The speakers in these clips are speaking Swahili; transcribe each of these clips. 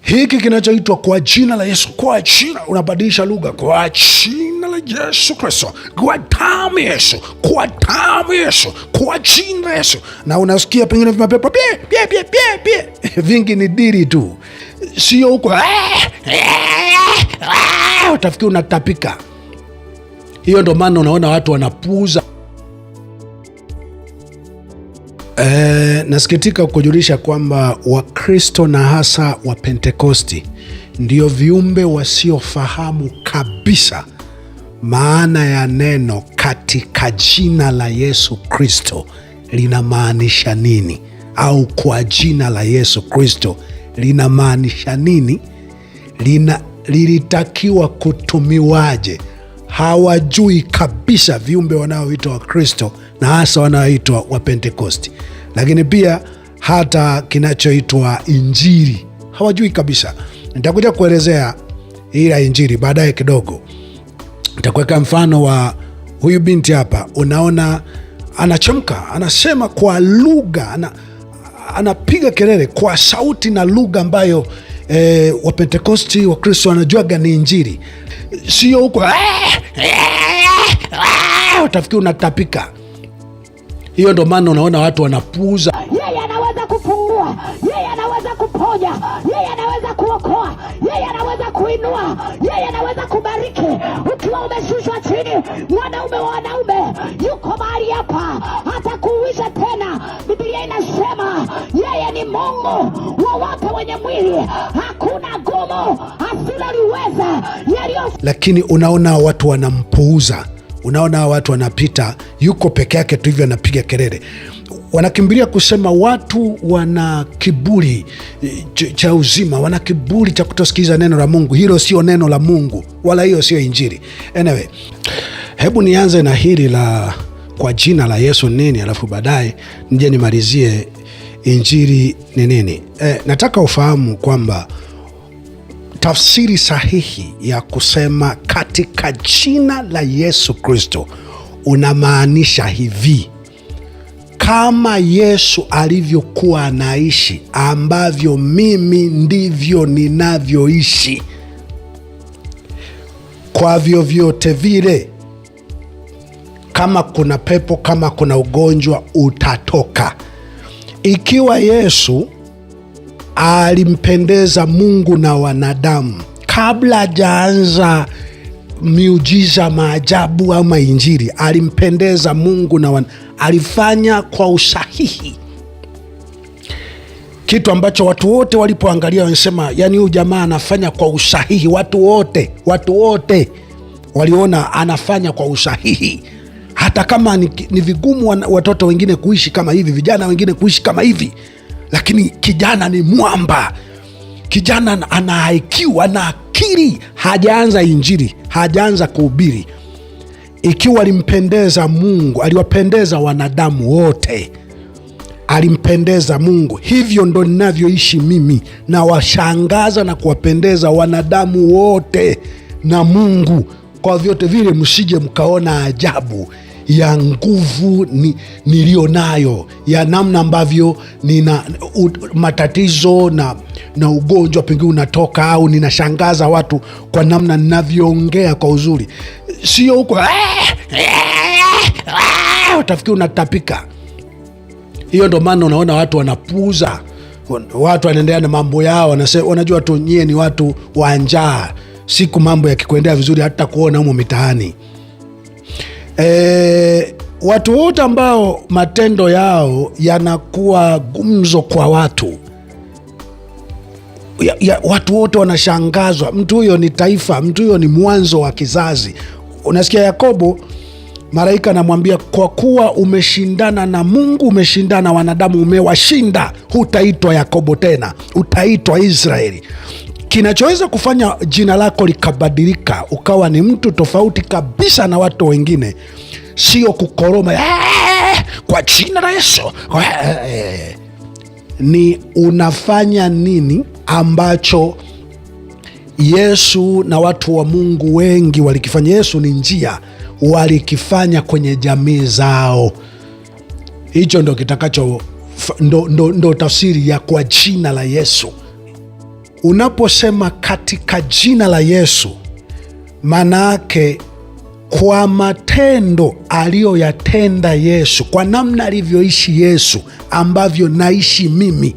hiki kinachoitwa kwa jina la Yesu, kwa jina, unabadilisha lugha, kwa jina la Yesu Kristo, kwa damu ya Yesu, kwa damu ya Yesu, kwa jina la Yesu. Na unasikia pengine vimapepo vingi, ni diri tu, sio huko utafikiri unatapika. Hiyo ndo maana unaona watu wanapuuza. Nasikitika kujulisha kwamba Wakristo na hasa wa Pentekosti ndio viumbe wasiofahamu kabisa maana ya neno katika jina la Yesu Kristo linamaanisha nini, au kwa jina la Yesu Kristo linamaanisha nini, lilitakiwa kutumiwaje. Hawajui kabisa viumbe wanaoitwa Wakristo na hasa wanaoitwa wa Pentekosti. Lakini pia hata kinachoitwa Injili hawajui kabisa. Nitakuja kuelezea ila Injili baadaye kidogo. Nitakuweka mfano wa huyu binti hapa. Unaona anachemka, anasema kwa lugha, anapiga kelele kwa sauti na lugha ambayo wa Pentekosti, wa Kristo wanajuaga ni Injili, sio huko utafikiri unatapika. Hiyo ndo maana unaona watu wanapuuza. Yeye anaweza kufungua, yeye anaweza kuponya, yeye anaweza kuokoa, yeye anaweza kuinua, yeye anaweza kubariki. Ukiwa umeshushwa chini, mwanaume wa wanaume yuko mahali hapa, atakuuisha tena. Biblia inasema yeye ni Mungu wa wote wenye mwili, hakuna gumu asiloliweza. Lakini unaona watu wanampuuza. Unaona watu wanapita, yuko peke yake tu hivyo anapiga kelele. Wanakimbilia kusema watu wana kiburi cha uzima, wana kiburi cha kutosikiza neno la Mungu. Hilo sio neno la Mungu, wala hiyo sio Injili. Anyway, hebu nianze na hili la kwa jina la Yesu nini, alafu baadaye nije nimalizie Injili ni nini. Nataka ufahamu kwamba tafsiri sahihi ya kusema katika jina la Yesu Kristo unamaanisha hivi: kama Yesu alivyokuwa anaishi, ambavyo mimi ndivyo ninavyoishi, kwa vyovyote vile, kama kuna pepo, kama kuna ugonjwa, utatoka. Ikiwa Yesu alimpendeza Mungu na wanadamu kabla hajaanza miujiza, maajabu ama Injili, alimpendeza Mungu na alifanya kwa usahihi, kitu ambacho watu wote walipoangalia wanasema, yani huyu jamaa anafanya kwa usahihi. Watu wote waliona anafanya kwa usahihi, hata kama ni vigumu watoto wengine kuishi kama hivi, vijana wengine kuishi kama hivi, lakini kijana ni mwamba. Kijana ana IQ, ana akili. Hajaanza Injili, hajaanza kuhubiri. Ikiwa alimpendeza Mungu, aliwapendeza wanadamu wote, alimpendeza Mungu. Hivyo ndo ninavyoishi mimi, na washangaza na kuwapendeza wanadamu wote na Mungu. Kwa vyote vile msije mkaona ajabu ya nguvu nilio nayo, ya namna ambavyo nina matatizo na ugonjwa pengine unatoka, au ninashangaza watu kwa namna ninavyoongea kwa uzuri, sio huko utafikiri unatapika. Hiyo ndo maana unaona watu wanapuuza. Watu wanaendelea na mambo yao, wanajua tu nyie ni watu wa njaa. Siku mambo yakikuendea vizuri, hata kuona humo mitaani. Watu wote ambao matendo yao yanakuwa gumzo kwa watu, watu wote wanashangazwa. Mtu huyo ni taifa, mtu huyo ni mwanzo wa kizazi. Unasikia Yakobo, malaika anamwambia, kwa kuwa umeshindana na Mungu, umeshindana na wanadamu, umewashinda, hutaitwa Yakobo tena, utaitwa Israeli. Kinachoweza kufanya jina lako likabadilika ukawa ni mtu tofauti kabisa na watu wengine, sio kukoroma kwa jina la Yesu. Ni unafanya nini ambacho Yesu na watu wa Mungu wengi walikifanya. Yesu ni njia, walikifanya kwenye jamii zao. Hicho ndo kitakacho ndo tafsiri ya kwa jina la Yesu. Unaposema katika jina la Yesu, maana yake kwa matendo aliyoyatenda Yesu, kwa namna alivyoishi Yesu, ambavyo naishi mimi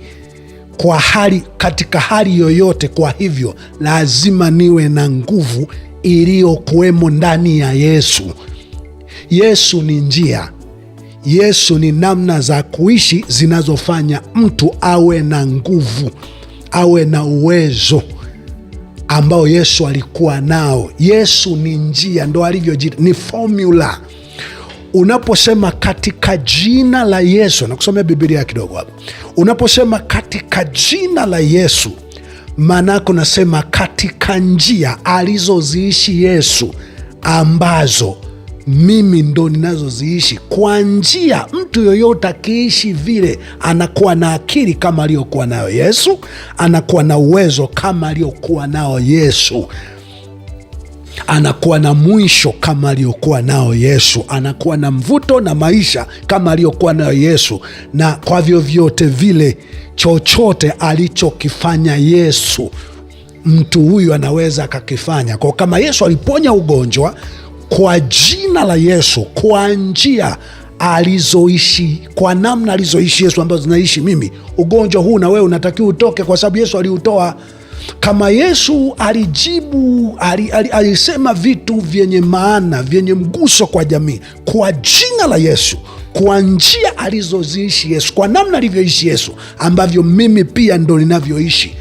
katika hali yoyote. Kwa hivyo lazima niwe na nguvu iliyokuwemo ndani ya Yesu. Yesu ni njia. Yesu ni namna za kuishi zinazofanya mtu awe na nguvu, awe na uwezo ambao Yesu alikuwa nao. Yesu ni njia, ndo alivyojiita, ni formula. Unaposema katika jina la Yesu, nakusomea Biblia kidogo hapa. Unaposema katika jina la Yesu, maanake unasema katika njia alizoziishi Yesu, ambazo mimi ndo ninazoziishi. Kwa njia, mtu yoyote akiishi vile, anakuwa na akili kama aliyokuwa nayo Yesu, anakuwa na uwezo kama aliyokuwa nao Yesu, anakuwa na mwisho kama aliyokuwa nao Yesu, anakuwa na mvuto na maisha kama aliyokuwa nayo Yesu. Na kwa vyovyote vile, chochote alichokifanya Yesu, mtu huyu anaweza akakifanya. Kwa kama Yesu aliponya ugonjwa kwa jina la Yesu, kwa njia alizoishi, kwa namna alizoishi Yesu ambazo zinaishi mimi, ugonjwa huu na wewe unatakiwa utoke, kwa sababu Yesu aliutoa. Kama Yesu alijibu, alisema vitu vyenye maana, vyenye mguso kwa jamii, kwa jina la Yesu, kwa njia alizoziishi Yesu, kwa namna alivyoishi Yesu, ambavyo mimi pia ndo ninavyoishi.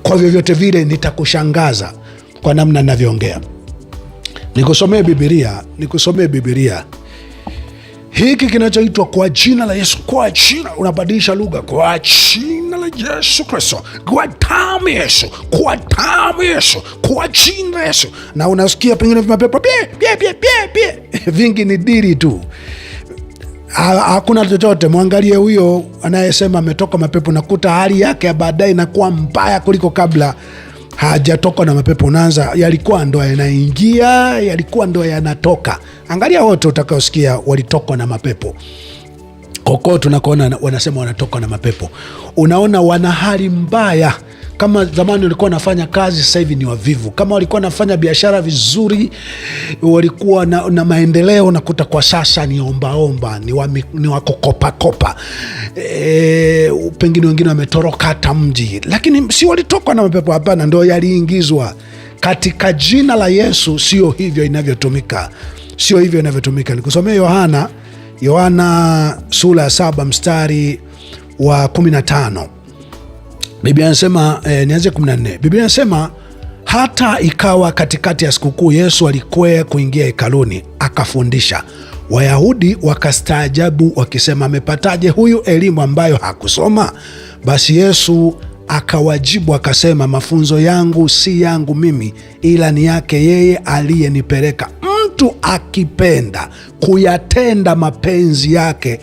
Kwa vyovyote vile nitakushangaza kwa namna ninavyoongea. Nikusomee Biblia hiki kinachoitwa kwa jina la Yesu. Kwa jina, unabadilisha lugha, kwa jina la Yesu Kristo, kwa damu ya Yesu, kwa damu ya Yesu, kwa jina la Yesu. Na unasikia pengine vimapepo vingi, ni diri tu, hakuna chochote. Mwangalie huyo anayesema ametoka mapepo, nakuta hali yake ya baadaye inakuwa mbaya kuliko kabla hajatoka na mapepo. Unaanza, yalikuwa ndo yanaingia, yalikuwa ndo yanatoka. Angalia wote utakaosikia walitoka na mapepo, kokote unakoona wanasema wanatoka na mapepo, unaona wana hali mbaya. Kama zamani walikuwa wanafanya kazi, sasa hivi ni wavivu. Kama walikuwa wanafanya biashara vizuri, walikuwa na maendeleo, nakuta kwa sasa ni ombaomba, ni wakukopakopa. Pengine wengine wametoroka hata mji, lakini si walitoka na mapepo, hapana, ndo yaliingizwa katika jina la Yesu. Sio hivyo inavyotumika, sio hivyo inavyotumika. Nikusomea Yohana sura ya 7 mstari wa 15. Biblia inasema nianze 14. Biblia inasema hata ikawa katikati ya sikukuu, Yesu alikwea kuingia hekaluni akafundisha. Wayahudi wakastaajabu wakisema, amepataje huyu elimu ambayo hakusoma? Basi Yesu akawajibu akasema, mafunzo yangu si yangu mimi, ila ni yake yeye aliyenipeleka. Mtu akipenda kuyatenda mapenzi yake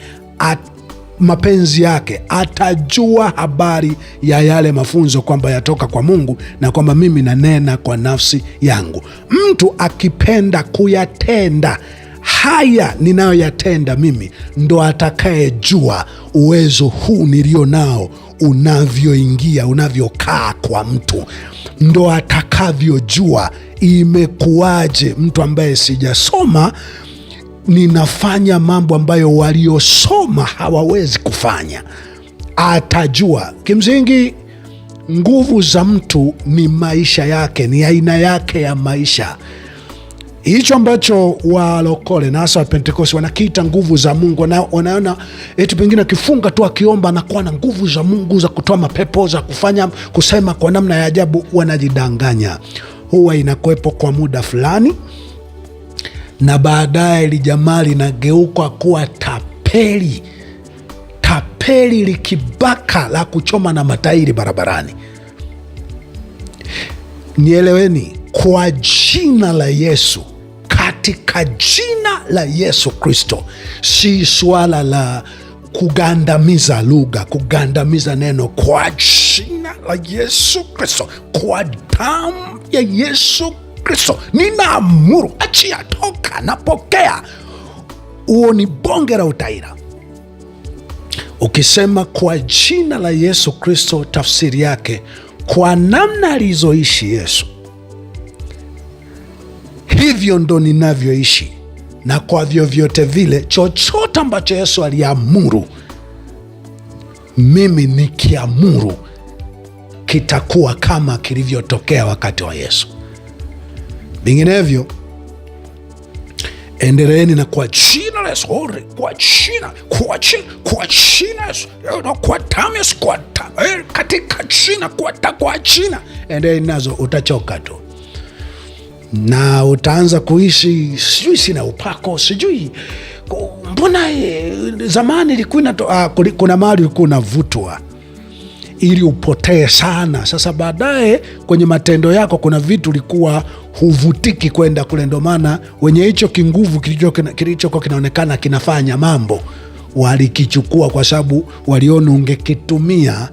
atajua habari ya yale mafunzo, kwamba yatoka kwa Mungu, na kwamba mimi nanena kwa nafsi yangu. Mtu akipenda kuyatenda haya ninayoyatenda mimi, ndo atakayejua uwezo huu nilio nao unavyoingia, unavyokaa kwa mtu, ndo atakavyojua imekuwaje mtu ambaye sijasoma ninafanya mambo ambayo waliosoma hawawezi kufanya. Atajua. Kimsingi, nguvu za mtu ni maisha yake, ni aina yake ya maisha. Hicho ambacho walokole na hasa Pentekoste wanakiita nguvu za Mungu, wanaona eti pengine akifunga tu akiomba anakuwa na nguvu za Mungu za kutoa mapepo, za kusema kwa namna ya ajabu. Wanajidanganya. Huwa inakuwepo kwa muda fulani, na baadaye lijamaa linageuka kuwa tapeli likibaka la kuchoma na matairi barabarani. Nieleweni, kwa jina la Yesu, katika jina la Yesu Kristo, si swala la kugandamiza lugha, kugandamiza neno. Kwa jina la Yesu Kristo, kwa damu ya Yesu Kristo, ninaamuru, achia, toka, napokea. Huo ni bonge la utaira. Ukisema kwa jina la Yesu Kristo, tafsiri yake kwa namna alizoishi Yesu, hivyo ndo ninavyoishi, na kwa vyovyote vile chochote ambacho Yesu aliamuru, mimi nikiamuru kitakuwa kama kilivyotokea wakati wa Yesu. Vinginevyo endeleeni na kwa jina la Yesu, kwa jina Yesu, kwa damu Yesu, katika jina, kwa jina. Endeleeni nazo, utachoka tu na utaanza kuishi sijui sina upako, sijui mbona zamani ilikuwa kuna mahali ulikuwa unavutwa ili upotee sana. Sasa baadaye kwenye matendo yako kuna vitu ulikuwa huvutiki kwenda kule, ndo maana wenye hicho kinguvu kilichokuwa kinaonekana kinafanya mambo walikichukua, kwa sababu waliona ungekitumia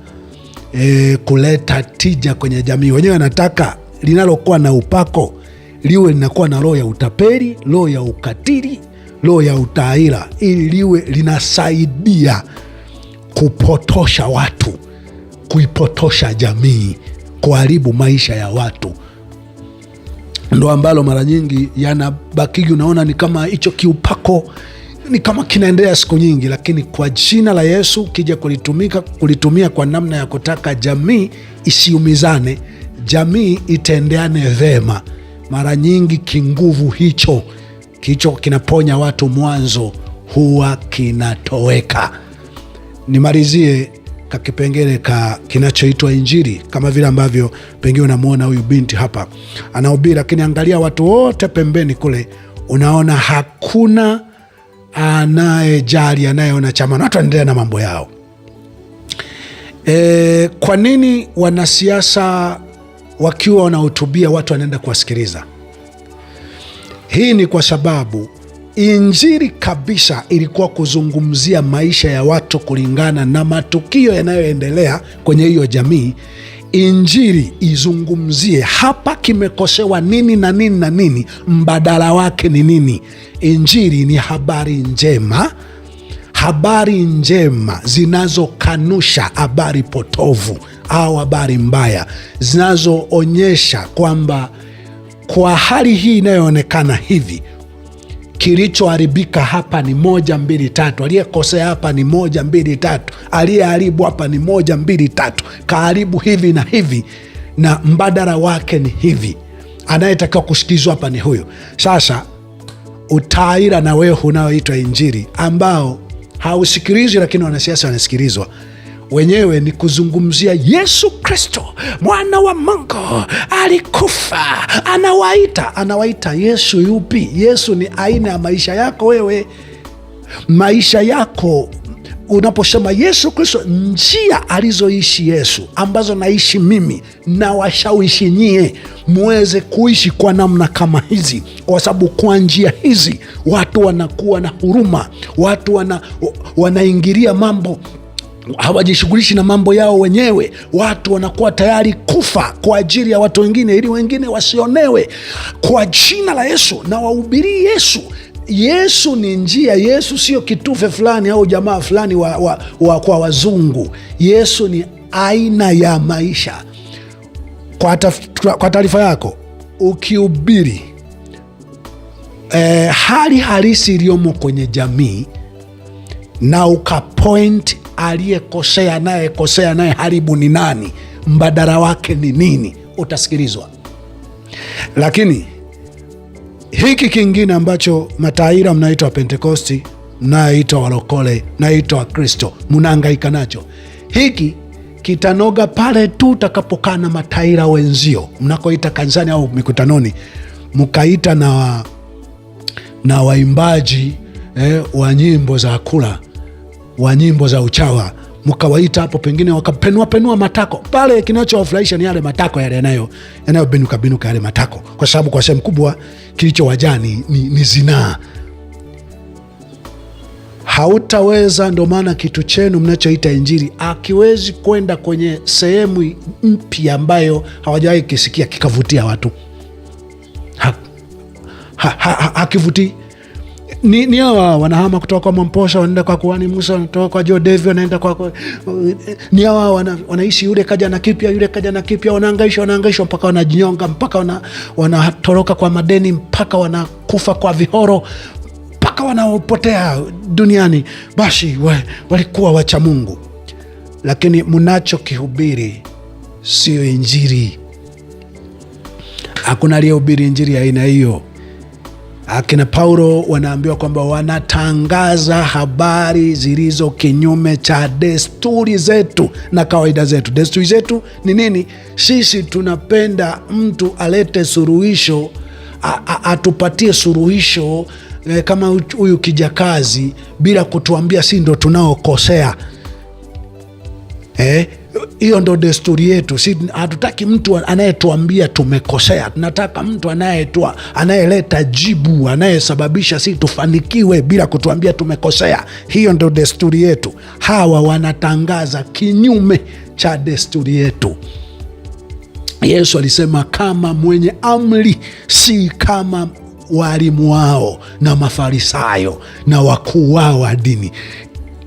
kuleta tija kwenye jamii. Wenyewe wanataka linalokuwa na upako liwe linakuwa na roho ya utapeli, roho ya ukatili, roho ya utaila, ili liwe linasaidia kupotosha watu, kuipotosha jamii, kuharibu maisha ya watu. Ndo ambalo mara nyingi yanabakigi, unaona ni kama hicho kiupako ni kama kinaendelea siku nyingi, lakini kwa jina la Yesu kija kulitumia kwa namna ya kutaka jamii isiumizane, jamii itendeane vema, mara nyingi kinguvu hicho kinaponya watu mwanzo huwa kinatoweka. Nimalizie kakipengele kinachoitwa Injili, kama vile ambavyo pengine unamwona huyu binti hapa anahubiri, lakini angalia watu wote pembeni kule, unaona hakuna anayejali, anayeona chama, na watu wanaendelea na mambo yao. Kwa nini wanasiasa wakiwa wanahutubia watu wanaenda kuwasikiliza? Hii ni kwa sababu Injili kabisa ilikuwa kuzungumzia maisha ya watu kulingana na matukio yanayoendelea kwenye hiyo jamii. Injili izungumzie hapa kimekosewa nini na nini na nini, mbadala wake ni nini. Injili ni habari njema, habari njema zinazokanusha habari potovu au habari mbaya, zinazoonyesha kwamba kwa hali hii inayoonekana hivi, kilichoharibika hapa ni 1, 2, 3, aliyekosea hapa ni 1, 2, 3, aliyeharibu hapa ni 1, 2, 3, kaharibu hivi na hivi, na mbadala wake ni hivi, anayetakiwa kusikizwa hapa ni huyo. Sasa utaira na wewe unaoitwa Injili, ambao hausikilizwi lakini wanasiasa wanasikilizwa, wenyewe ni kuzungumzia Yesu Kristo mwana wa Mungu alikufa. Anawaita Yesu yupi? Yesu ni aina ya maisha yako wewe. Maisha yako unaposema Yesu Kristo, njia alizoishi Yesu ambazo naishi mimi na washawishi nyie muweze kuishi kwa namna kama hizi, kwa sababu kwa njia hizi watu wanakuwa na huruma, watu wanaingilia mambo, hawajishughulishi na mambo yao wenyewe. Watu wanakuwa tayari kufa kwa ajili ya watu wengine ili wengine wasionewe. Kwa jina la Yesu na wahubiri Yesu. Yesu ni njia. Yesu sio kitufe fulani au jamaa fulani kwa wazungu. Yesu ni aina ya maisha. Kwa taarifa yako, ukihubiri hali halisi iliyomo kwenye jamii na ukapoint aliyekosea, anayekosea, anayeharibu ni nani, mbadala wake ni nini, utasikilizwa. Lakini hiki kingine ambacho mataira mnaitwa Pentekosti, mnaitwa walokole, mnaitwa Wakristo, mnahangaika nacho, hiki kitanoga pale tu utakapokaa na mataira wenzio, mnakoita kanisani au mikutanoni, mkaita na waimbaji wa nyimbo za kula, wa nyimbo za uchawa, mkawaita hapo, pengine wakapenua matako pale. Kinachowafurahisha ni yale matako yale yanayobinuka yale matako, kwa sababu kwa sehemu kubwa kilichowajaa ni zinaa. Hautaweza. Ndo maana kitu chenu mnachoita Injili akiwezi kwenda kwenye sehemu mpya ambayo hawajawahi kisikia kikavutia watu. Hakivutii. ni hawa wanahama kutoka kwa Mwamposha wanaenda kwa kuhani Musa, wanatoka kwa Jodevi wanaenda kwa ni hawa wanaishi, yule kaja na kipya, yule kaja na kipya, wanahangaishwa mpaka wanajinyonga, mpaka wanatoroka kwa madeni, mpaka wanakufa kwa vihoro, mpaka wanaopotea duniani. Basi walikuwa wacha Mungu, lakini mnachokihubiri sio Injili. Hakuna aliyehubiri Injili ya aina hiyo. Akina Paulo wanaambiwa kwamba wanatangaza habari zilizo kinyume cha desturi zetu na kawaida zetu. Desturi zetu ni nini? Sisi tunapenda mtu alete suluhisho, atupatie suluhisho kama huyu kijakazi, bila kutuambia si ndo tunaokosea. Hiyo ndo desturi yetu. Si hatutaki mtu anayetuambia tumekosea, tunataka mtu anayeleta jibu, anayesababisha si tufanikiwe bila kutuambia tumekosea. Hiyo ndo desturi yetu. Hawa wanatangaza kinyume cha desturi yetu. Yesu alisema kama mwenye amri, si kama walimu wao na Mafarisayo na wakuu wao wa dini.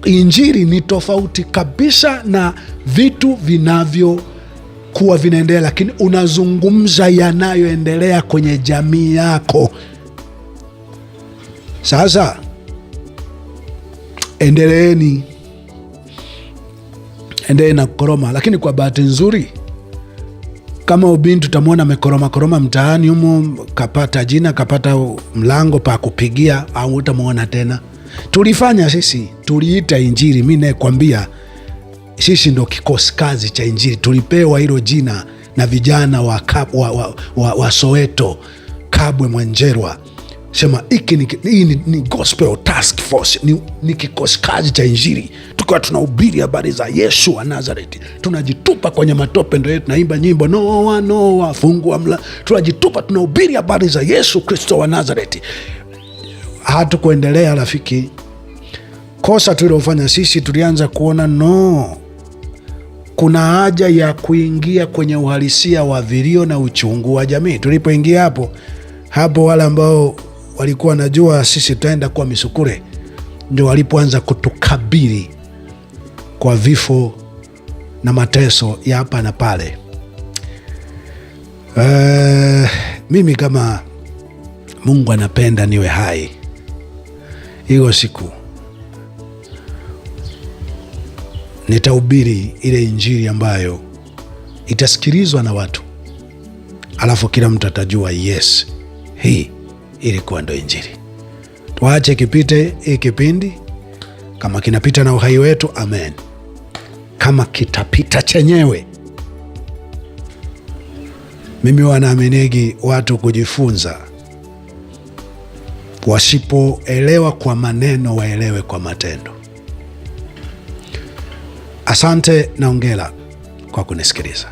Injili ni tofauti kabisa na vitu vinavyokuwa vinaendelea, lakini unazungumza yanayoendelea kwenye jamii yako. Sasa endelee na kukoroma, lakini kwa bahati nzuri kama ubinti tutamwona amekoroma mtaani humo, kapata jina, kapata mlango pa kupigia, au utamwona tena. Tulifanya sisi, tuliita Injili. Mimi nakwambia sisi ndo kikosi kazi cha Injili. Tulipewa hilo jina na vijana wa Soweto, Kabwe, Mwenjerwa. Sema hii ni gospel task force, ni kikosi kazi cha Injili. Tukiwa tunahubiri habari za Yesu wa Nazareti, tunajitupa kwenye matope, ndio tunaimba nyimbo Noa fungua mla, tunajitupa tunahubiri habari za Yesu Kristo wa Nazareti. Hatukuendelea rafiki. Kosa tulilofanya sisi, tulianza kuona kuna haja ya kuingia kwenye uhalisia wa vilio na uchungu wa jamii. Tulipoingia hapo wale ambao walikuwa najua sisi tutaenda kuwa misukure, ndio walipoanza kutukabili kwa vifo na mateso ya hapa na pale. Mimi kama Mungu anapenda niwe hai, hiyo siku nitahubiri ile Injili ambayo itasikilizwa na watu, alafu kila mtu atajua yes, hii ilikuwa ndo Injili. Tuache kipite hii kipindi, kama kinapita na uhai wetu, amen. Kama kitapita chenyewe. Mimi wanaaminigi watu kujifunza, wasipoelewa kwa maneno waelewe kwa matendo. Asante na hongera kwa kunisikiliza.